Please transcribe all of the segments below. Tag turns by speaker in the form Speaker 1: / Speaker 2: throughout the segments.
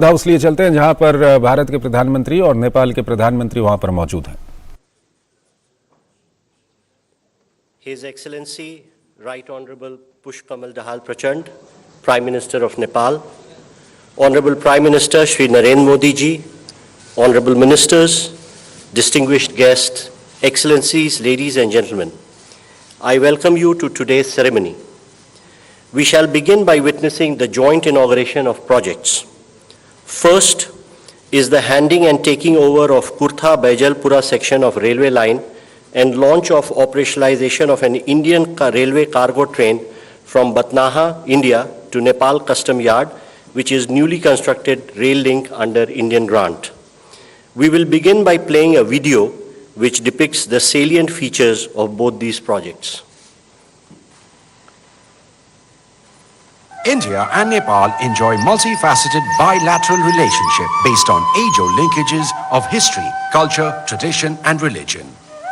Speaker 1: House लिए चलते हैं जहां पर भारत के प्रधानमंत्री और नेपाल के प्रधानमंत्री वहां पर मौजूद हैं।
Speaker 2: His Excellency Right Honorable Pushkamal Dahal Prachand, Prime Minister of Nepal, Honorable Prime Minister Shri Narendra Modi ji, Honorable Ministers, distinguished guests, Excellencies, ladies and gentlemen, I welcome you to today's ceremony. We shall begin by witnessing the joint inauguration of projects. First is the handing and taking over of Kurtha-Baijalpura section of railway line and launch of operationalization of an Indian railway cargo train from Batnaha, India to Nepal Custom Yard, which is newly constructed rail link under Indian grant. We will begin by playing a video which depicts the salient features of both these projects.
Speaker 3: India and Nepal enjoy multifaceted bilateral relationship based on age-old linkages of history, culture, tradition and religion.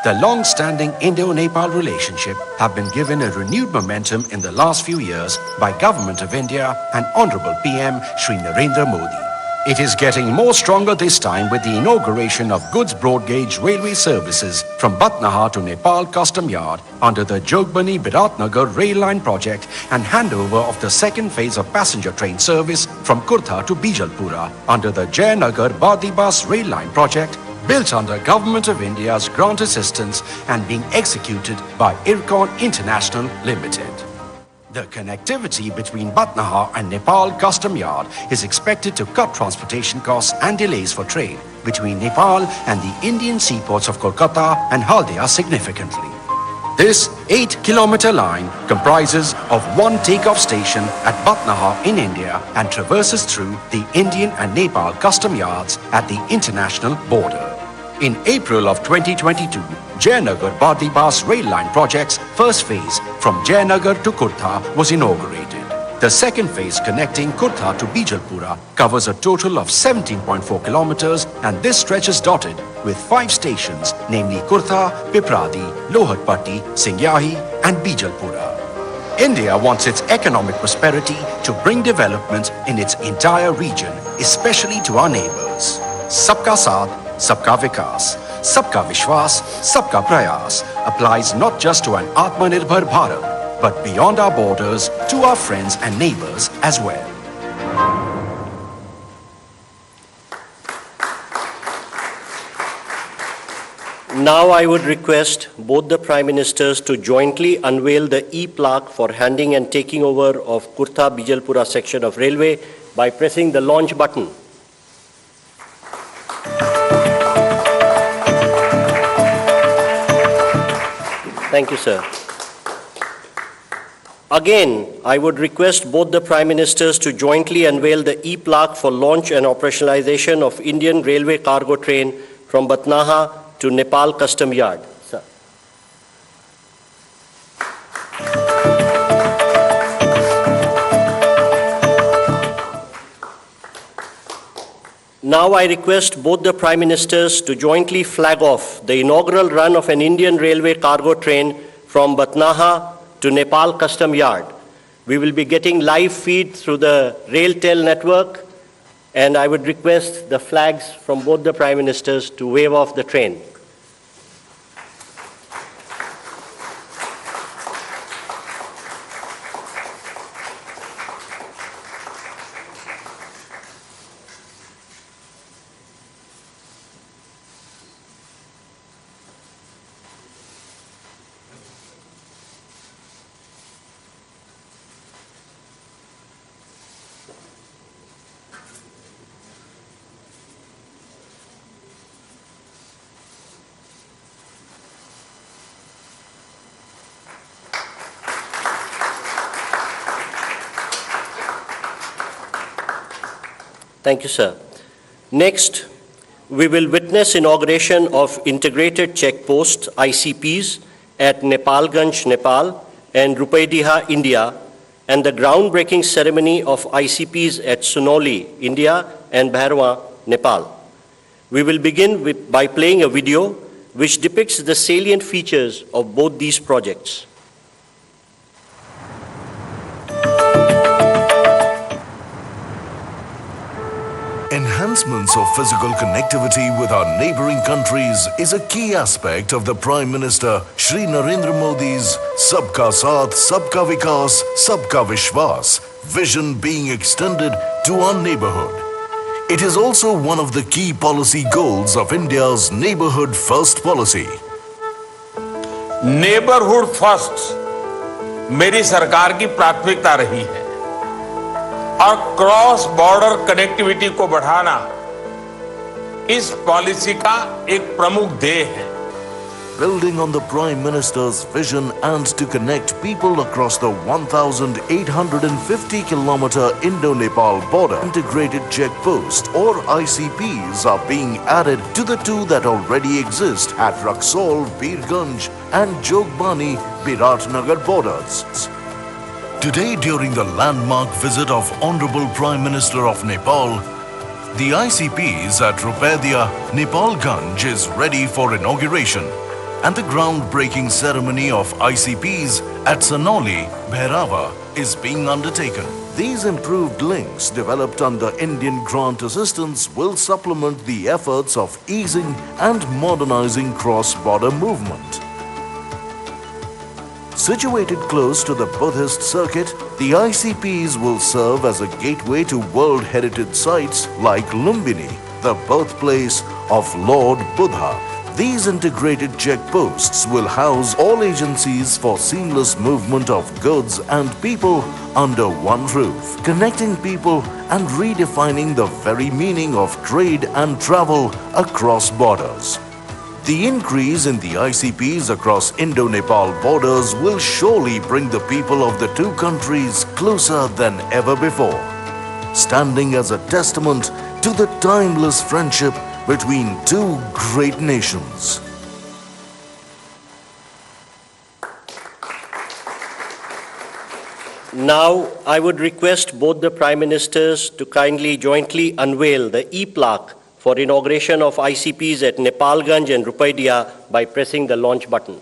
Speaker 3: The long-standing Indo-Nepal relationship have been given a renewed momentum in the last few years by Government of India and Honorable PM Shri Narendra Modi. It is getting more stronger this time with the inauguration of goods broad gauge railway services from Batnaha to Nepal Custom Yard under the Jogbani-Biratnagar rail line project and handover of the second phase of passenger train service from Kurtha to Bijalpura under the Jayanagar-Badibas rail line project built under Government of India's grant assistance and being executed by Ircon International Limited. The connectivity between Batnaha and Nepal Custom Yard is expected to cut transportation costs and delays for trade between Nepal and the Indian seaports of Kolkata and Haldia significantly. This 8-kilometer line comprises of one takeoff station at Batnaha in India and traverses through the Indian and Nepal custom yards at the international border. In April of 2022, Jayanagar-Badibas rail line project's first phase from Jayanagar to Kurtha was inaugurated. The second phase connecting Kurtha to Bijalpura covers a total of 17.4 kilometers and this stretch is dotted with 5 stations namely Kurtha, Pipradi, Lohatpatti, Singyahi and Bijalpura. India wants its economic prosperity to bring development in its entire region, especially to our neighbors. Sabka Saath, Sabka Vikas, Sabka Vishwas, Sabka Prayas applies not just to an Atmanirbhar Bharat, but beyond our borders to our friends and neighbors as well.
Speaker 2: Now I would request both the Prime Ministers to jointly unveil the e-plaque for handing and taking over of Kurtha-Bijalpura section of railway by pressing the launch button. Thank you, sir. Again, I would request both the Prime Ministers to jointly unveil the e-plaque for launch and operationalization of Indian railway cargo train from Batnaha to Nepal Custom Yard. Sir. Now I request both the Prime Ministers to jointly flag off the inaugural run of an Indian railway cargo train from Batnaha to Nepal Custom Yard. We will be getting live feed through the RailTel network, and I would request the flags from both the Prime Ministers to wave off the train. Thank you, sir. Next, we will witness inauguration of integrated checkposts, ICPs, at Nepalganj, Nepal, and Rupaidiha, India, and the groundbreaking ceremony of ICPs at Sunoli, India, and Bhairwa, Nepal. We will begin by playing a video which depicts the salient features of both these projects.
Speaker 4: Enhancements of physical connectivity with our neighboring countries is a key aspect of the Prime Minister Shri Narendra Modi's Sabka Saath, Sabka Vikas, Sabka Vishwas vision being extended to our neighborhood. It is also one of the key policy goals of India's Neighborhood First policy.
Speaker 5: Neighbourhood first मेरी सरकार की प्राथमिकता रही है और cross border connectivity को बढ़ाना इस पॉलिसी का एक प्रमुख ध्येय है.
Speaker 4: Building on the Prime Minister's vision and to connect people across the 1,850-kilometer Indo-Nepal border, integrated checkposts or ICPs are being added to the two that already exist at Raxaul, Birganj and Jogbani, Biratnagar borders. Today, during the landmark visit of Honorable Prime Minister of Nepal, the ICPs at Rupedia, Nepalganj is ready for inauguration, and the groundbreaking ceremony of ICPs at Sanoli, Bhairava is being undertaken. These improved links developed under Indian grant assistance will supplement the efforts of easing and modernizing cross-border movement. Situated close to the Buddhist circuit, the ICPs will serve as a gateway to World Heritage sites like Lumbini, the birthplace of Lord Buddha. These integrated checkposts will house all agencies for seamless movement of goods and people under one roof, connecting people and redefining the very meaning of trade and travel across borders. The increase in the ICPs across Indo-Nepal borders will surely bring the people of the two countries closer than ever before, standing as a testament to the timeless friendship between two great nations.
Speaker 2: Now, I would request both the Prime Ministers to kindly jointly unveil the e-plaque for inauguration of ICPs at Nepalganj and Rupedia by pressing the launch button.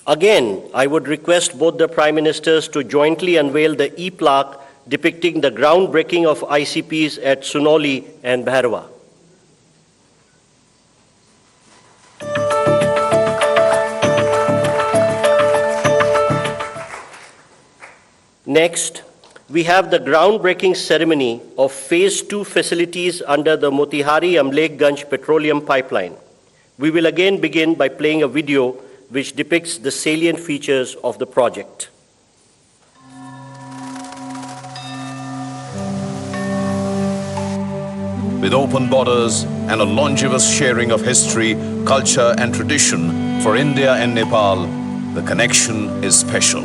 Speaker 2: Again, I would request both the Prime Ministers to jointly unveil the e-plaque depicting the groundbreaking of ICPs at Sunoli and Bhairava. Next, we have the groundbreaking ceremony of Phase 2 facilities under the Motihari-Amlekganj petroleum pipeline. We will again begin by playing a video which depicts the salient features of the project.
Speaker 6: With open borders and a longevous sharing of history, culture and tradition for India and Nepal, the connection is special.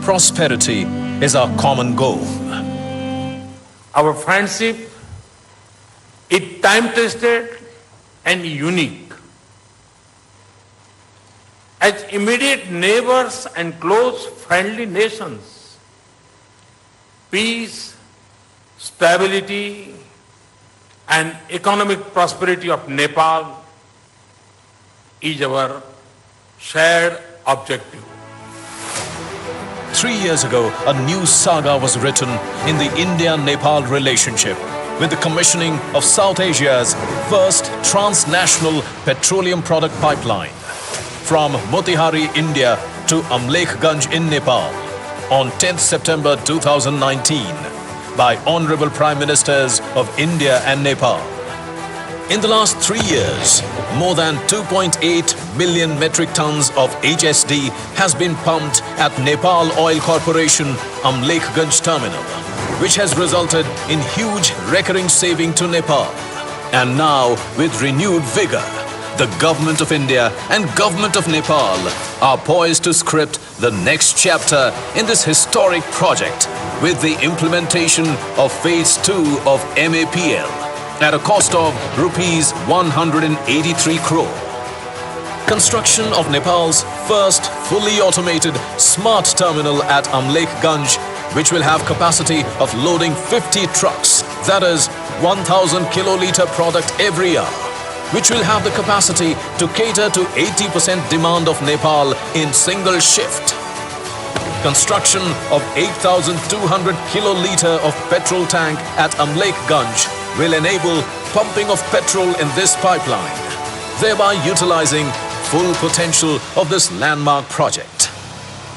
Speaker 6: Prosperity is our common goal.
Speaker 5: Our friendship is time-tested and unique. As immediate neighbors and close friendly nations, peace, stability, and economic prosperity of Nepal is our shared objective.
Speaker 6: 3 years ago, a new saga was written in the India-Nepal relationship with the commissioning of South Asia's first transnational petroleum product pipeline from Motihari, India to Amlekganj in Nepal on 10th September 2019 by Honorable Prime Ministers of India and Nepal. In the last 3 years, more than 2.8 million metric tons of HSD has been pumped at Nepal Oil Corporation Amlekganj terminal, which has resulted in huge recurring saving to Nepal. And now, with renewed vigor, the Government of India and Government of Nepal are poised to script the next chapter in this historic project with the implementation of Phase 2 of MAPL at a cost of rupees 183 crore. Construction of Nepal's first fully automated smart terminal at Amlekganj, which will have capacity of loading 50 trucks, that is 1,000 kiloliter product every hour, which will have the capacity to cater to 80% demand of Nepal in single shift. Construction of 8,200 kiloliter of petrol tank at Amlekganj will enable pumping of petrol in this pipeline, thereby utilizing full potential of this landmark project.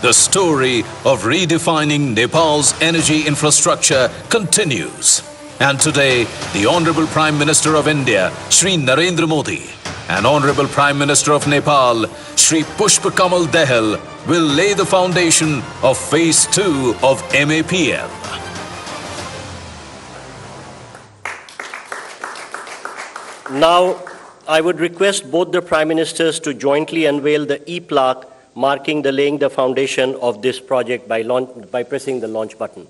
Speaker 6: The story of redefining Nepal's energy infrastructure continues. And today, the Honorable Prime Minister of India, Shri Narendra Modi, and Honorable Prime Minister of Nepal, Shri Pushpa Kamal Dahal, will lay the foundation of Phase 2 of MAPL.
Speaker 2: Now, I would request both the Prime Ministers to jointly unveil the e-plaque marking the laying the foundation of this project by pressing the launch button.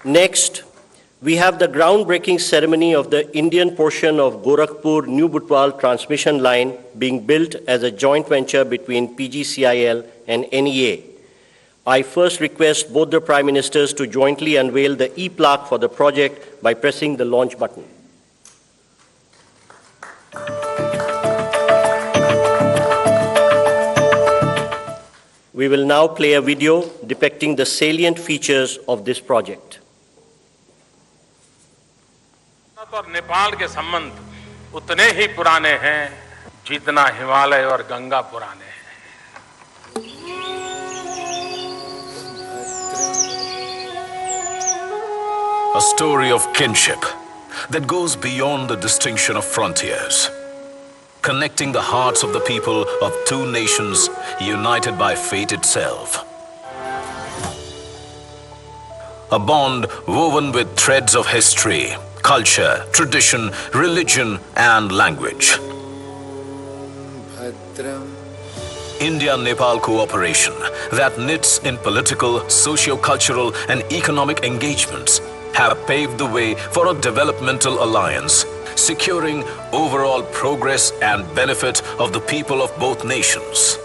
Speaker 2: Next, we have the groundbreaking ceremony of the Indian portion of Gorakhpur-New Butwal transmission line being built as a joint venture between PGCIL and NEA. I first request both the Prime Ministers to jointly unveil the e-plaque for the project by pressing the launch button. We will now play a video depicting the salient features of this project.
Speaker 5: और नेपाल के संबंध उतने ही पुराने हैं जितना हिमालय और गंगा पुराने हैं।
Speaker 6: A story of kinship that goes beyond the distinction of frontiers, connecting the hearts of the people of two nations united by fate itself. A bond woven with threads of history, culture, tradition, religion, and language. India-Nepal cooperation that knits in political, socio-cultural, and economic engagements have paved the way for a developmental alliance, securing overall progress and benefit of the people of both nations.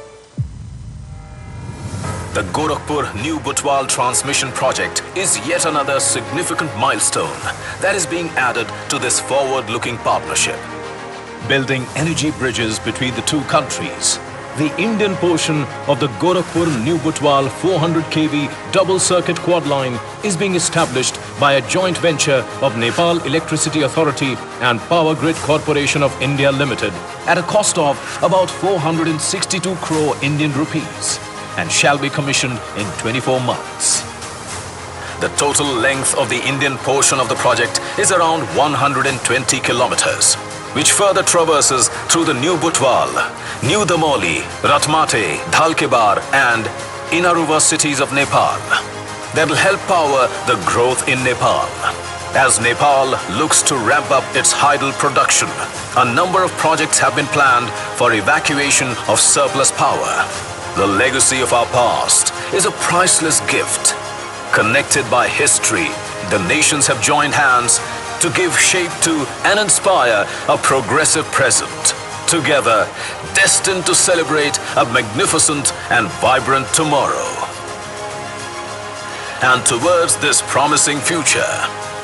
Speaker 6: The Gorakhpur-New Butwal transmission project is yet another significant milestone that is being added to this forward-looking partnership. Building energy bridges between the two countries, the Indian portion of the Gorakhpur-New Butwal 400 kV double-circuit quad line is being established by a joint venture of Nepal Electricity Authority and Power Grid Corporation of India Limited at a cost of about 462 crore Indian rupees. And shall be commissioned in 24 months. The total length of the Indian portion of the project is around 120 kilometers, which further traverses through the New Butwal, New Damoli, Ratmate, Dhalkebar and Inaruva cities of Nepal. That will help power the growth in Nepal. As Nepal looks to ramp up its hydel production, a number of projects have been planned for evacuation of surplus power. The legacy of our past is a priceless gift. Connected by history, the nations have joined hands to give shape to and inspire a progressive present. Together, destined to celebrate a magnificent and vibrant tomorrow. And towards this promising future,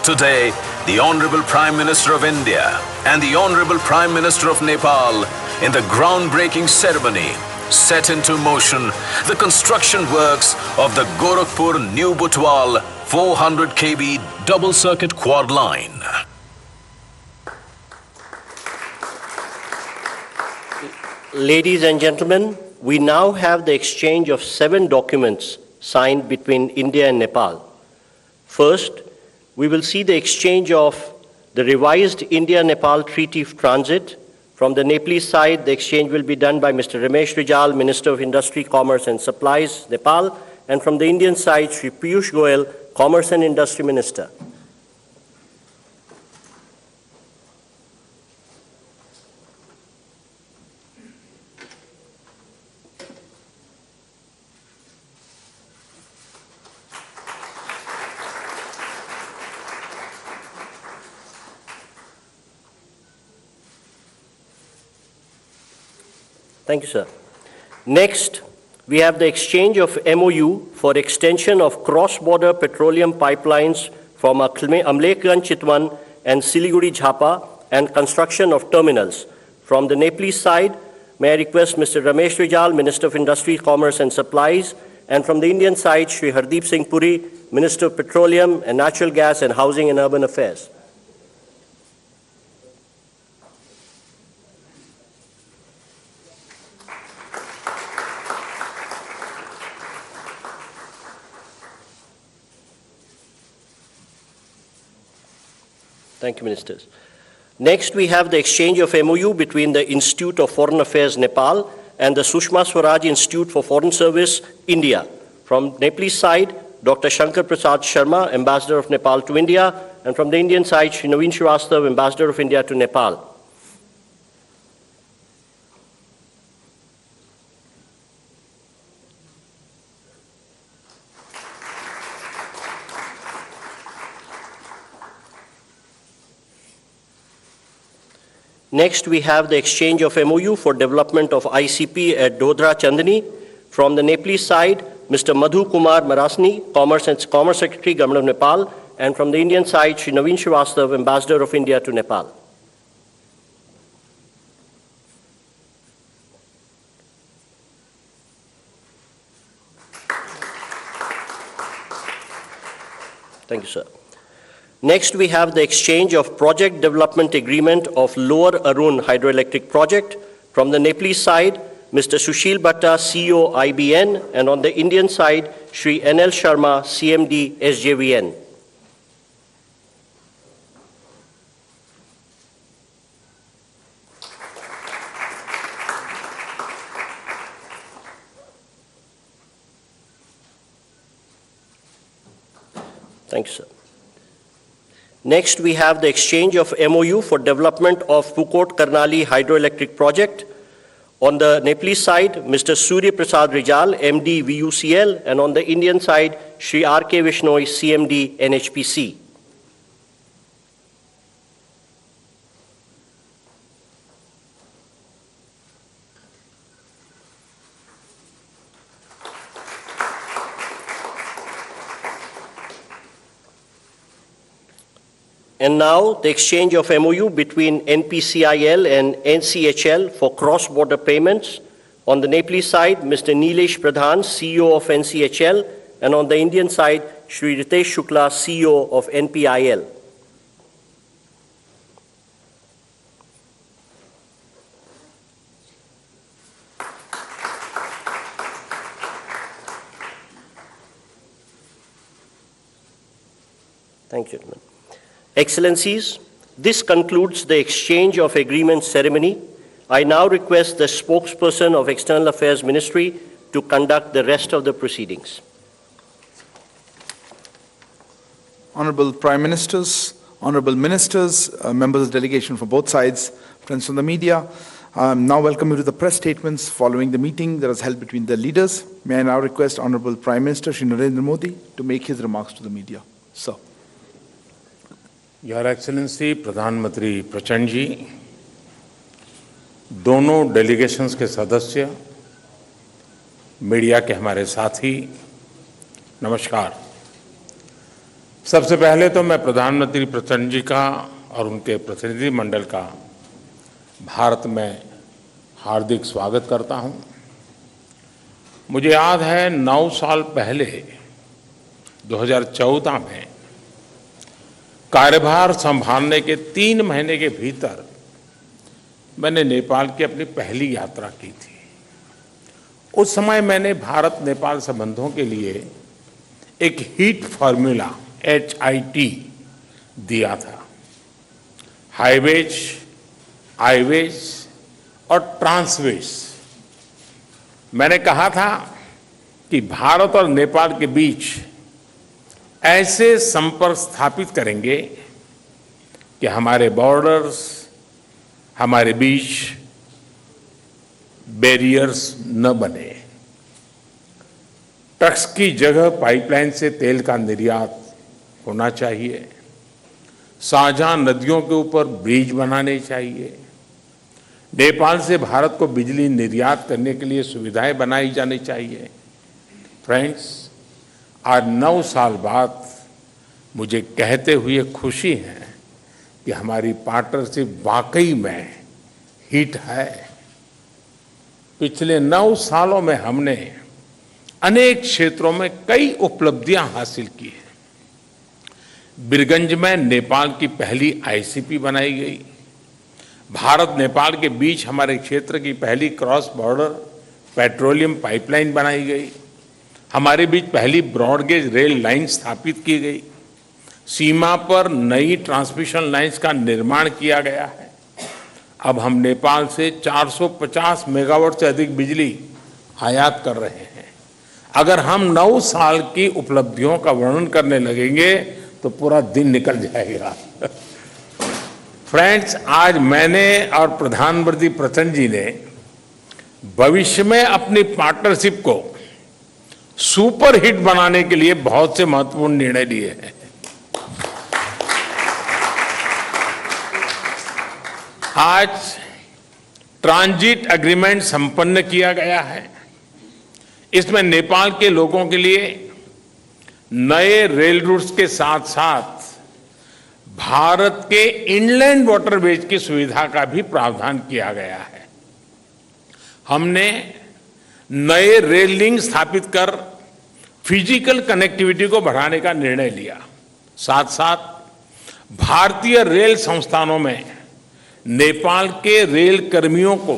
Speaker 6: today, the Honorable Prime Minister of India and the Honorable Prime Minister of Nepal, in the groundbreaking ceremony, set into motion the construction works of the Gorakhpur-New Butwal 400 kV double-circuit quad line.
Speaker 2: Ladies and gentlemen, we now have the exchange of 7 documents signed between India and Nepal. First, we will see the exchange of the revised India-Nepal Treaty of Transit. From the Nepalese side, the exchange will be done by Mr. Ramesh Rijal, Minister of Industry, Commerce and Supplies, Nepal, and from the Indian side, Shri Piyush Goyal, Commerce and Industry Minister. Thank you, sir. Next, we have the exchange of MOU for extension of cross-border petroleum pipelines from Amlekganj Chitwan and Siliguri Jhapa and construction of terminals. From the Nepalese side, may I request Mr. Ramesh Rijal, Minister of Industry, Commerce and Supplies, and from the Indian side, Shri Hardeep Singh Puri, Minister of Petroleum and Natural Gas and Housing and Urban Affairs. Thank you, Ministers. Next, we have the exchange of MOU between the Institute of Foreign Affairs, Nepal, and the Sushma Swaraj Institute for Foreign Service, India. From Nepalese side, Dr. Shankar Prasad Sharma, Ambassador of Nepal to India, and from the Indian side, Shri Naveen Srivastava, Ambassador of India to Nepal. Next, we have the exchange of MOU for development of ICP at Dodra Chandni. From the Nepalese side, Mr. Madhu Kumar Marasni, Commerce Secretary, Government of Nepal, and from the Indian side, Shri Naveen Srivastava, Ambassador of India to Nepal. Thank you, sir. Next, we have the exchange of project development agreement of Lower Arun hydroelectric project. From the Nepalese side, Mr. Sushil Bhatta, CEO IBN, and on the Indian side, Shri NL Sharma, CMD SJVN. Thank you, sir. Next, we have the exchange of MOU for development of Pukot Karnali hydroelectric project. On the Nepalese side, Mr. Surya Prasad Rijal, MD VUCL, and on the Indian side, Shri R.K. Vishnoi, CMD NHPC. And now, the exchange of MOU between NPCIL and NCHL for cross-border payments. On the Nepalese side, Mr. Nilesh Pradhan, CEO of NCHL, and on the Indian side, Shri Ritesh Shukla, CEO of NPIL. Thank you, gentlemen. Excellencies, this concludes the exchange of agreement ceremony. I now request the spokesperson of External Affairs Ministry to conduct the rest of the proceedings.
Speaker 7: Honorable Prime Ministers, Honorable Ministers, members of the delegation from both sides, friends from the media, now welcome you to the press statements following the meeting that was held between the leaders. May I now request Honorable Prime Minister Shri Narendra Modi to make his remarks to the media. Sir.
Speaker 5: Your excellency प्रधानमंत्री प्रचंड जी, दोनों delegations के सदस्य, media के हमारे साथी, नमस्कार। सबसे पहले तो मैं प्रधानमंत्री प्रचंड जी का और उनके प्रतिनिधि मंडल का भारत में हार्दिक स्वागत करता हूं। मुझे याद है 9 साल पहले 2014 में कार्यभार संभालने के 3 महीने के भीतर मैंने नेपाल की अपनी पहली यात्रा की थी। उस समय मैंने भारत नेपाल संबंधों के लिए एक हीट फॉर्मूला HIT दिया था। हाईवेज, आईवेज और ट्रांसवेज। मैंने कहा था कि भारत और नेपाल के बीच ऐसे संपर्क स्थापित करेंगे कि हमारे बॉर्डर्स, हमारे बीच बैरियर्स न बने। ट्रक्स की जगह पाइपलाइन से तेल का निर्यात होना चाहिए। साझा नदियों के ऊपर ब्रिज बनाने चाहिए। नेपाल से भारत को बिजली निर्यात करने के लिए सुविधाएं बनाई जानी चाहिए। फ्रेंड्स, आज 9 साल बाद मुझे कहते हुए खुशी है कि हमारी पार्टनरशिप वाकई में हिट है। पिछले 9 सालों में हमने अनेक क्षेत्रों में कई उपलब्धियां हासिल की हैं। बीरगंज में नेपाल की पहली आईसीपी बनाई गई। भारत नेपाल के बीच हमारे क्षेत्र की पहली क्रॉस बॉर्डर पेट्रोलियम पाइपलाइन बनाई गई। हमारे बीच पहली ब्रॉडगेज रेल लाइन स्थापित की गई। सीमा पर नई ट्रांसमिशन लाइंस का निर्माण किया गया है। अब हम नेपाल से 450 मेगावाट से अधिक बिजली आयात कर रहे हैं। अगर हम 9 साल की उपलब्धियों का वर्णन करने लगेंगे तो पूरा दिन निकल जाएगा। फ्रेंड्स, आज मैंने और प्रधानमंत्री प्रचंड जी ने भविष्य में अपनी पार्टनरशिप को सुपर हिट बनाने के लिए बहुत से महत्वपूर्ण निर्णय लिए हैं। आज ट्रांजिट एग्रीमेंट संपन्न किया गया है। इसमें नेपाल के लोगों के लिए नए रेल रूट्स के साथ साथ भारत के इनलैंड वाटरवेज की सुविधा का भी प्रावधान किया गया है। हमने नए रेल लिंक स्थापित कर फिजिकल कनेक्टिविटी को बढ़ाने का निर्णय लिया। साथ साथ भारतीय रेल संस्थानों में नेपाल के रेल कर्मियों को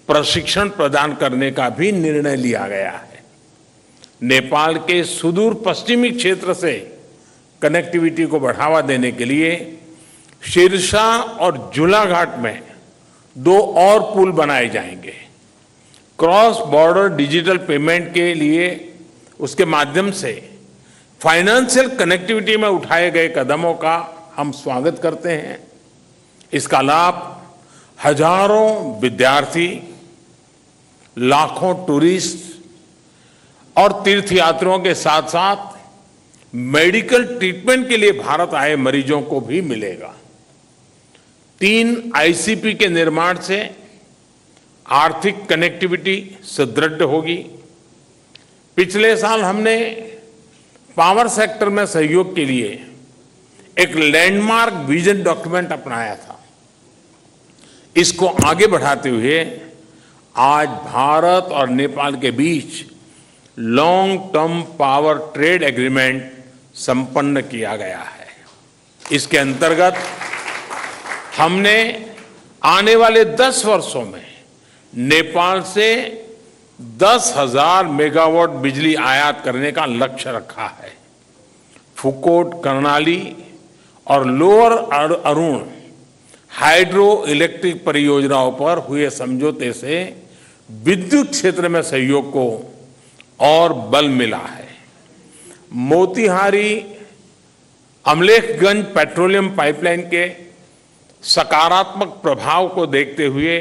Speaker 5: प्रशिक्षण प्रदान करने का भी निर्णय लिया गया है। नेपाल के सुदूर पश्चिमी क्षेत्र से कनेक्टिविटी को बढ़ावा देने के लिए सिरसा और झूलाघाट में 2 और पुल बनाए जाएंगे। क्रॉस बॉर्डर डिजिटल पेमेंट के लिए उसके माध्यम से फाइनेंशियल कनेक्टिविटी में उठाए गए कदमों का हम स्वागत करते हैं। इसका लाभ हजारों विद्यार्थी, लाखों टूरिस्ट और तीर्थयात्रियों के साथ साथ मेडिकल ट्रीटमेंट के लिए भारत आए मरीजों को भी मिलेगा। 3 आईसीपी के निर्माण से आर्थिक कनेक्टिविटी सुदृढ़ होगी। पिछले साल हमने पावर सेक्टर में सहयोग के लिए एक लैंडमार्क विजन डॉक्यूमेंट अपनाया था। इसको आगे बढ़ाते हुए आज भारत और नेपाल के बीच long term power trade agreement संपन्न किया गया है। इसके अंतर्गत हमने आने वाले 10 वर्षों में नेपाल से 10,000 मेगावाट बिजली आयात करने का लक्ष्य रखा है। फुकोट, कर्णाली और लोअर अरुण हाइड्रो इलेक्ट्रिक परियोजनाओं पर हुए समझौते से विद्युत क्षेत्र में सहयोग को और बल मिला है। मोतिहारी अमलेखगंज पेट्रोलियम पाइपलाइन के सकारात्मक प्रभाव को देखते हुए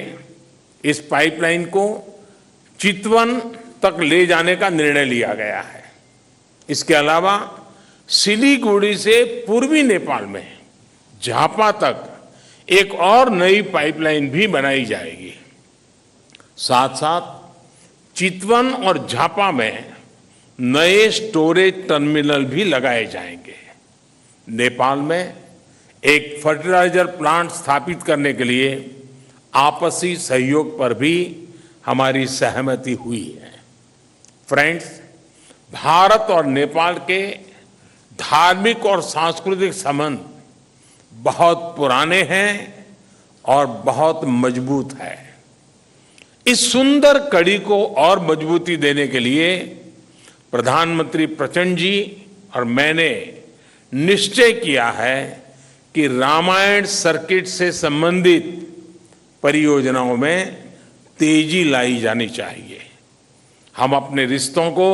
Speaker 5: इस पाइपलाइन को चितवन तक ले जाने का निर्णय लिया गया है। इसके अलावा सिलीगुड़ी से पूर्वी नेपाल में झापा तक एक और नई पाइपलाइन भी बनाई जाएगी। साथ साथ चितवन और झापा में नए स्टोरेज टर्मिनल भी लगाए जाएंगे। नेपाल में एक फर्टिलाइजर प्लांट स्थापित करने के लिए आपसी सहयोग पर भी हमारी सहमति हुई है। फ्रेंड्स, भारत और नेपाल के धार्मिक और सांस्कृतिक संबंध बहुत पुराने हैं और बहुत मजबूत है। इस सुंदर कड़ी को और मजबूती देने के लिए प्रधानमंत्री प्रचंड जी और मैंने निश्चय किया है कि रामायण सर्किट से संबंधित परियोजनाओं में तेजी लाई जानी चाहिए। हम अपने रिश्तों को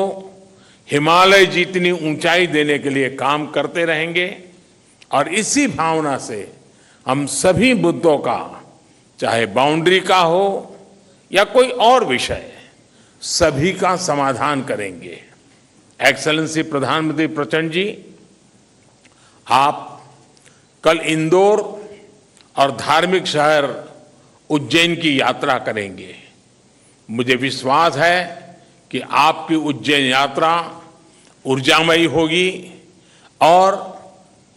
Speaker 5: हिमालय जितनी ऊंचाई देने के लिए काम करते रहेंगे और इसी भावना से हम सभी मुद्दों का, चाहे बाउंड्री का हो या कोई और विषय, सभी का समाधान करेंगे। एक्सेलेंसी प्रधानमंत्री प्रचंड जी, आप कल इंदौर और धार्मिक शहर उज्जैन की यात्रा करेंगे। मुझे विश्वास है कि आपकी उज्जैन यात्रा ऊर्जामयी होगी और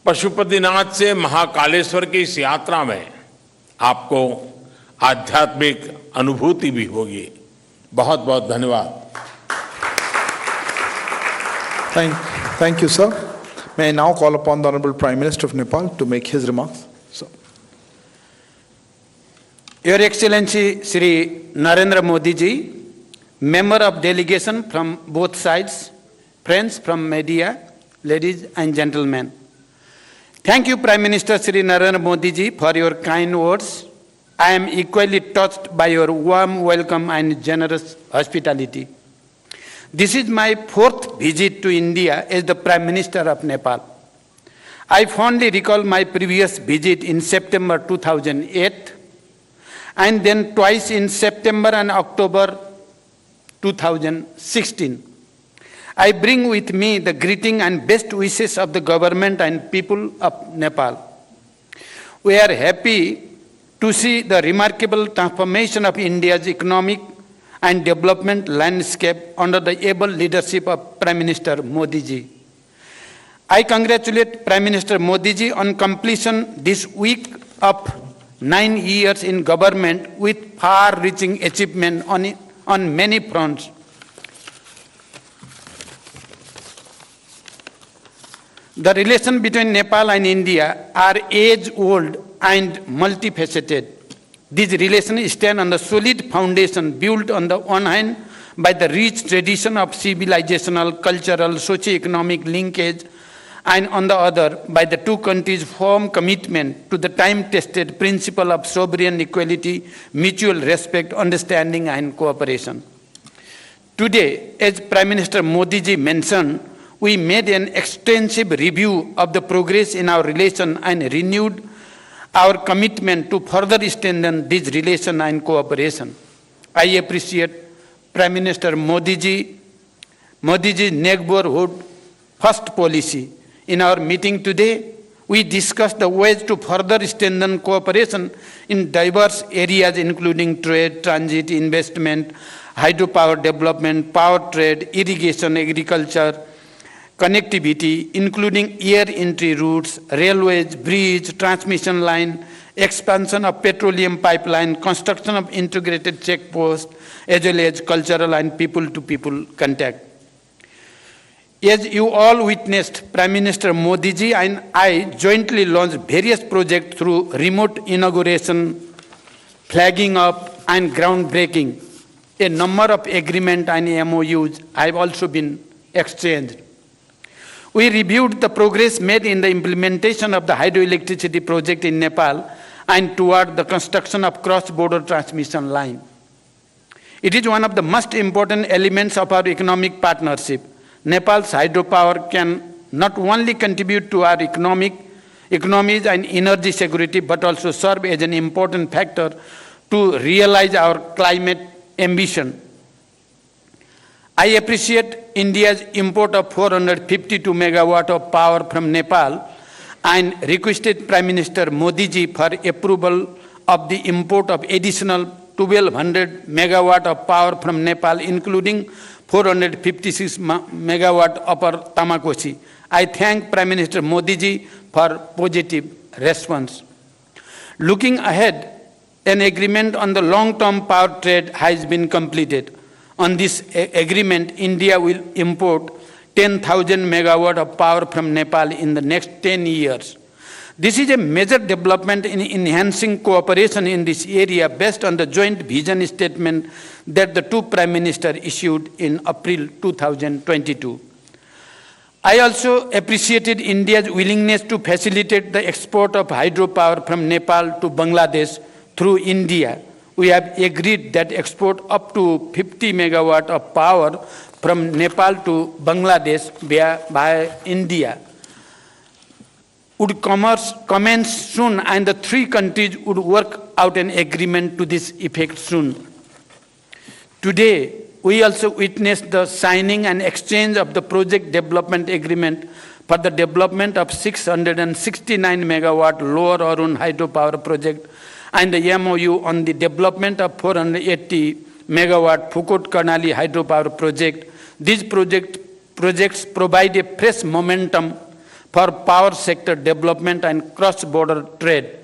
Speaker 5: पशुपतिनाथ से महाकालेश्वर की इस यात्रा में आपको आध्यात्मिक अनुभूति भी होगी। बहुत बहुत धन्यवाद।
Speaker 7: Thank you, sir. May I now call upon the Honorable Prime Minister of Nepal to make his remarks? Sir.
Speaker 8: Your Excellency Shri Narendra Modi ji, member of delegation from both sides, friends from media, ladies and gentlemen. Thank you, Prime Minister Shri Narendra Modi ji, for your kind words. I am equally touched by your warm welcome and generous hospitality. This is my fourth visit to India as the Prime Minister of Nepal. I fondly recall my previous visit in September 2008 and then twice in September and October 2016. I bring with me the greeting and best wishes of the government and people of Nepal. We are happy to see the remarkable transformation of India's economic and development landscape under the able leadership of Prime Minister Modi ji. I congratulate Prime Minister Modi ji on completion this week of 9 years in government with far-reaching achievement on many fronts. The relation between Nepal and India are age-old and multifaceted. These relations stand on the solid foundation built on the one hand by the rich tradition of civilizational, cultural, socio-economic linkage, and on the other by the two countries' firm commitment to the time-tested principle of sovereign equality, mutual respect, understanding, and cooperation. Today, as Prime Minister Modi ji mentioned, we made an extensive review of the progress in our relation and renewed our commitment to further strengthen this relation and cooperation. I appreciate Prime Minister Modi ji's neighborhood first policy. In our meeting today, we discussed the ways to further strengthen cooperation in diverse areas including trade, transit, investment, hydropower development, power trade, irrigation, agriculture, connectivity, including air entry routes, railways, bridge, transmission line, expansion of petroleum pipeline, construction of integrated checkposts, as well as cultural and people-to-people contact. As you all witnessed, Prime Minister Modi ji and I jointly launched various projects through remote inauguration, flagging up, and groundbreaking. A number of agreements and MOUs have also been exchanged. We reviewed the progress made in the implementation of the hydroelectricity project in Nepal and toward the construction of cross-border transmission line. It is one of the most important elements of our economic partnership. Nepal's hydropower can not only contribute to our economies and energy security, but also serve as an important factor to realize our climate ambition. I appreciate India's import of 452 megawatt of power from Nepal and requested Prime Minister Modi ji for approval of the import of additional 1200 megawatt of power from Nepal, including 456 megawatt upper Tamakosi. I thank Prime Minister Modi ji for positive response. Looking ahead, an agreement on the long-term power trade has been completed. On this agreement, India will import 10,000 megawatt of power from Nepal in the next 10 years. This is a major development in enhancing cooperation in this area based on the joint vision statement that the two Prime Ministers issued in April 2022. I also appreciated India's willingness to facilitate the export of hydropower from Nepal to Bangladesh through India. We have agreed that export up to 50 megawatt of power from Nepal to Bangladesh via India would commence soon, and the three countries would work out an agreement to this effect soon. Today, we also witnessed the signing and exchange of the project development agreement for the development of 669 megawatt Lower Arun hydropower project and the MOU on the development of 480 megawatt Phukot Karnali hydropower project. These projects provide a fresh momentum for power sector development and cross-border trade.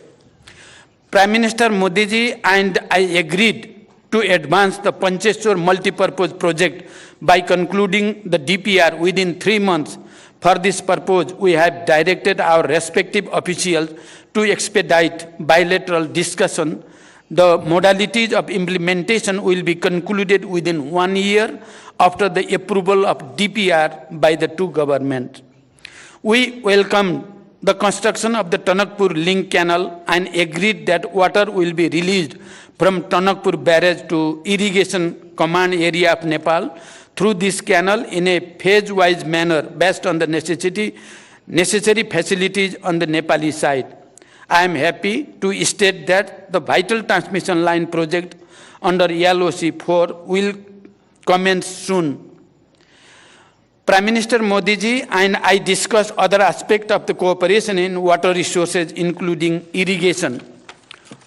Speaker 8: Prime Minister Modi ji and I agreed to advance the Pancheshwar multipurpose project by concluding the DPR within 3 months. For this purpose, we have directed our respective officials to expedite bilateral discussion. The modalities of implementation will be concluded within 1 year after the approval of DPR by the two governments. We welcome the construction of the Tanakpur link canal and agreed that water will be released from Tanakpur barrage to irrigation command area of Nepal through this canal in a phase-wise manner based on the necessary facilities on the Nepali side. I am happy to state that the vital transmission line project under LOC 4 will commence soon. Prime Minister Modi ji and I discussed other aspects of the cooperation in water resources, including irrigation.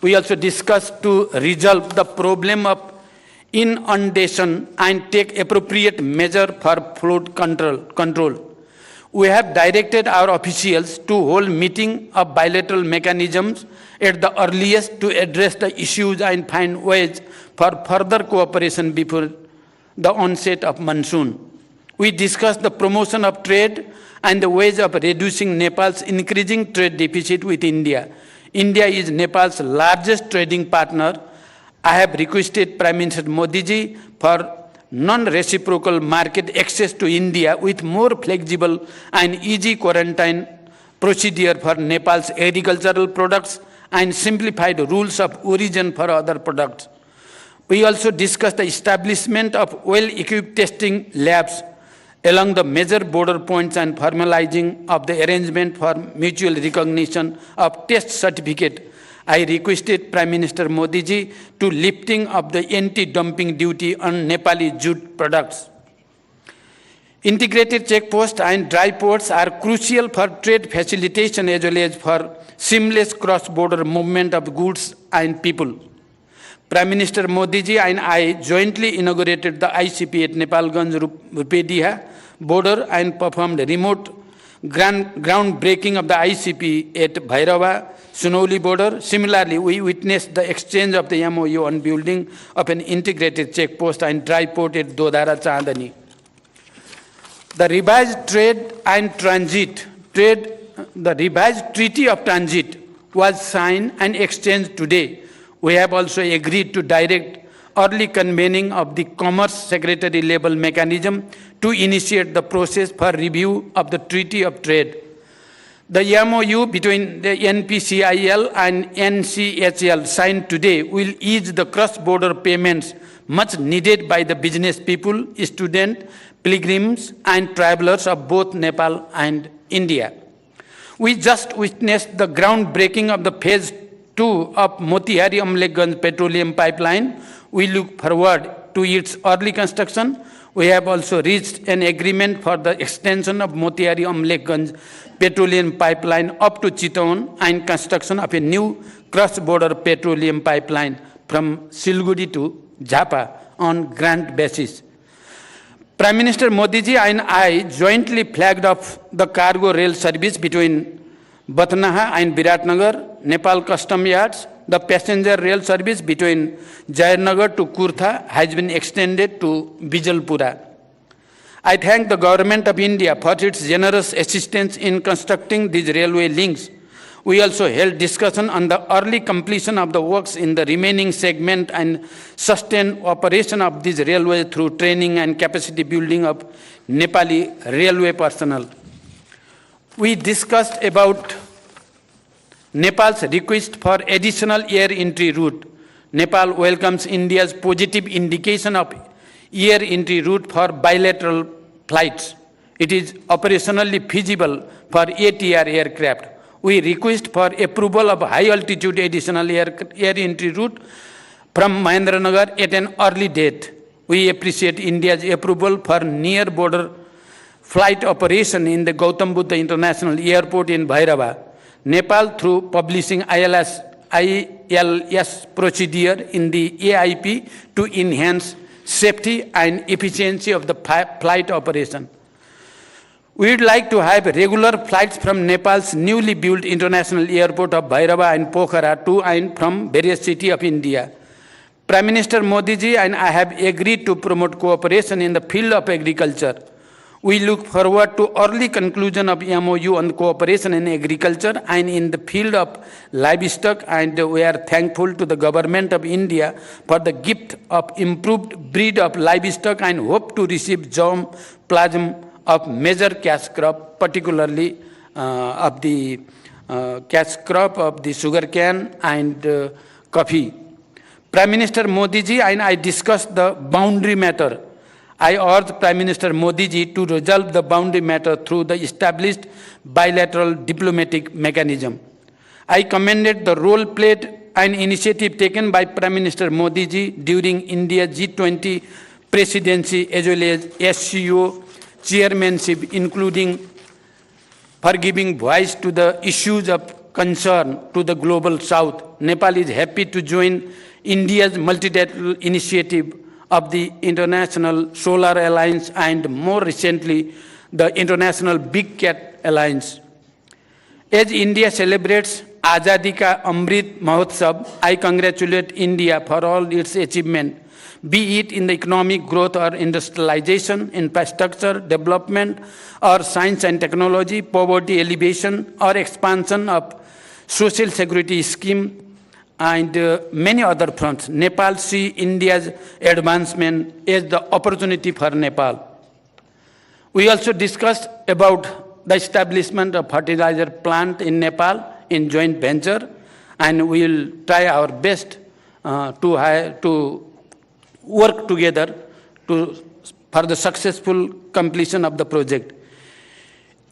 Speaker 8: We also discussed to resolve the problem of inundation and take appropriate measure for flood control. We have directed our officials to hold meeting of bilateral mechanisms at the earliest to address the issues and find ways for further cooperation before the onset of monsoon. We discussed the promotion of trade and the ways of reducing Nepal's increasing trade deficit with India. India is Nepal's largest trading partner. I have requested Prime Minister Modi ji for non-reciprocal market access to India with more flexible and easy quarantine procedure for Nepal's agricultural products and simplified rules of origin for other products. We also discussed the establishment of well-equipped testing labs along the major border points and formalizing of the arrangement for mutual recognition of test certificate. I requested Prime Minister Modi ji to lifting of the anti-dumping duty on Nepali jute products. Integrated checkposts and dry ports are crucial for trade facilitation as well as for seamless cross-border movement of goods and people. Prime Minister Modi ji and I jointly inaugurated the ICP at Nepalganj Rupediha border and performed remote groundbreaking of the ICP at Bhairava Sunauli border. Similarly, we witnessed the exchange of the MOU on building of an integrated checkpost and dry port at Dodara Chandani. The revised Treaty of Transit was signed and exchanged today. We have also agreed to direct early convening of the Commerce Secretary level mechanism to initiate the process for review of the Treaty of Trade. The MOU between the NPCIL and NCHL signed today will ease the cross-border payments much needed by the business people, students, pilgrims, and travelers of both Nepal and India. We just witnessed the groundbreaking of the Phase 2 of Motihari-Amlekhganj petroleum pipeline. We look forward to its early construction. We have also reached an agreement for the extension of Motihari-Amlekhganj petroleum pipeline up to Chittagong and construction of a new cross-border petroleum pipeline from Siliguri to Jhapa on grant basis. Prime Minister Modi ji and I jointly flagged off the cargo rail service between Batnaha and Viratnagar, Nepal Custom Yards. The passenger rail service between Jairnagar to Kurtha has been extended to Bijalpura. I thank the Government of India for its generous assistance in constructing these railway links. We also held discussion on the early completion of the works in the remaining segment and sustained operation of these railways through training and capacity building of Nepali railway personnel. We discussed about Nepal's request for additional air entry route. Nepal welcomes India's positive indication of air entry route for bilateral flights. It is operationally feasible for ATR aircraft. We request for approval of high-altitude additional air entry route from Mahendranagar at an early date. We appreciate India's approval for near-border flight operation in the Gautam Buddha International Airport in Bhairava. Nepal, through publishing ILS GNLS procedure in the AIP to enhance safety and efficiency of the flight operation. We would like to have regular flights from Nepal's newly built international airport of Bhairava and Pokhara to and from various cities of India. Prime Minister Modi ji and I have agreed to promote cooperation in the field of agriculture. We look forward to early conclusion of MOU on cooperation in agriculture and in the field of livestock, and we are thankful to the government of India for the gift of improved breed of livestock and hope to receive germplasm of major cash crop, particularly of the cash crop of the sugarcane and coffee. Prime Minister Modi ji and I discussed the boundary matter. I urge Prime Minister Modi ji to resolve the boundary matter through the established bilateral diplomatic mechanism. I commended the role played and initiative taken by Prime Minister Modi ji during India's G20 presidency as well as SCO chairmanship, including for giving voice to the issues of concern to the global south. Nepal is happy to join India's multilateral initiative of the International Solar Alliance and more recently the International Big Cat Alliance. As India celebrates Azadi Ka Amrit Mahotsav, I congratulate India for all its achievement, be it in the economic growth or industrialization, infrastructure development, or science and technology, poverty alleviation, or expansion of social security scheme, and many other fronts. Nepal sees India's advancement as the opportunity for Nepal. We also discussed about the establishment of fertilizer plant in Nepal in joint venture, and we will try our best to work together for the successful completion of the project.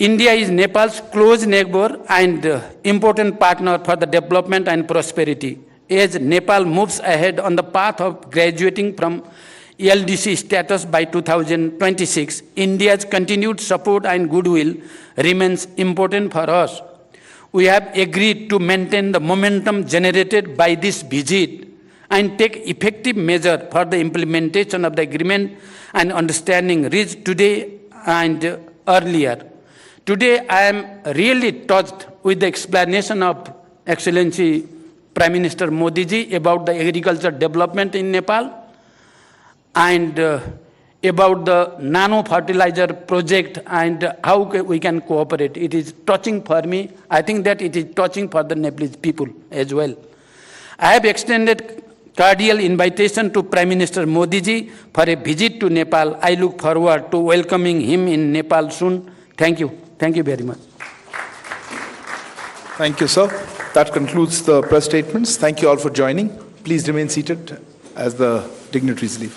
Speaker 8: India is Nepal's close neighbor and important partner for the development and prosperity. As Nepal moves ahead on the path of graduating from LDC status by 2026, India's continued support and goodwill remains important for us. We have agreed to maintain the momentum generated by this visit and take effective measures for the implementation of the agreement and understanding reached today and earlier. Today, I am really touched with the explanation of Excellency Prime Minister Modi ji about the agriculture development in Nepal and about the nano fertilizer project and how we can cooperate. It is touching for me. I think that it is touching for the Nepalese people as well. I have extended cordial invitation to Prime Minister Modi ji for a visit to Nepal. I look forward to welcoming him in Nepal soon. Thank you. Thank you very much.
Speaker 7: Thank you, sir. That concludes the press statements. Thank you all for joining. Please remain seated as the dignitaries leave.